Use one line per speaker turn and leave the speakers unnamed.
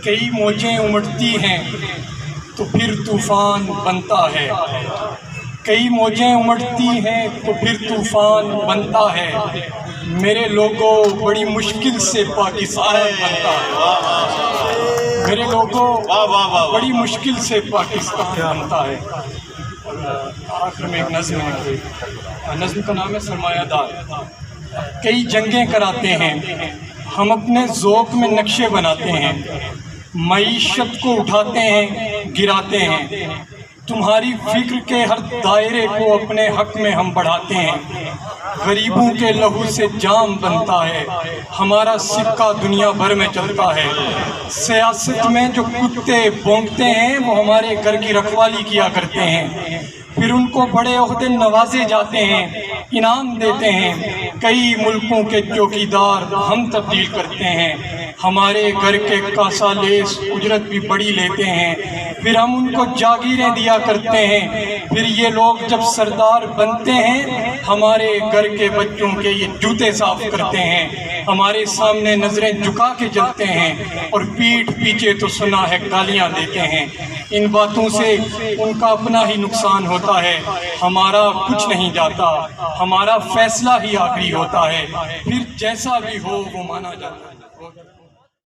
کئی موجیں امٹتی ہیں تو پھر طوفان بنتا ہے، کئی موجیں امٹتی ہیں تو پھر طوفان بنتا ہے، میرے لوگوں بڑی مشکل سے پاکستان بنتا ہے، میرے لوگوں بڑی مشکل سے پاکستان بنتا ہے۔ آخر میں ایک نظم ہے، نظم کا نام ہے سرمایہ دار۔ کئی جنگیں کراتے ہیں ہم، اپنے ذوق میں نقشے بناتے ہیں، معیشت کو اٹھاتے ہیں گراتے ہیں، تمہاری فکر کے ہر دائرے کو اپنے حق میں ہم بڑھاتے ہیں، غریبوں کے لہو سے جام بنتا ہے، ہمارا سکہ دنیا بھر میں چلتا ہے، سیاست میں جو کتے بھونکتے ہیں وہ ہمارے گھر کی رکھوالی کیا کرتے ہیں، پھر ان کو بڑے عہدے نوازے جاتے ہیں، انعام دیتے ہیں، کئی ملکوں کے چوکیدار ہم تبدیل کرتے ہیں، ہمارے گھر کے کاسا لیس اجرت بھی بڑی لیتے ہیں، پھر ہم ان کو جاگیریں دیا کرتے ہیں، پھر یہ لوگ جب سردار بنتے ہیں ہمارے گھر کے بچوں کے یہ جوتے صاف کرتے ہیں، ہمارے سامنے نظریں جھکا کے چلتے ہیں اور پیٹھ پیچھے تو سنا ہے گالیاں دیتے ہیں۔ ان باتوں سے ان کا اپنا ہی نقصان ہوتا ہے، ہمارا کچھ نہیں جاتا، ہمارا فیصلہ ہی آخری ہوتا ہے، پھر جیسا بھی ہو وہ مانا جاتا ہے۔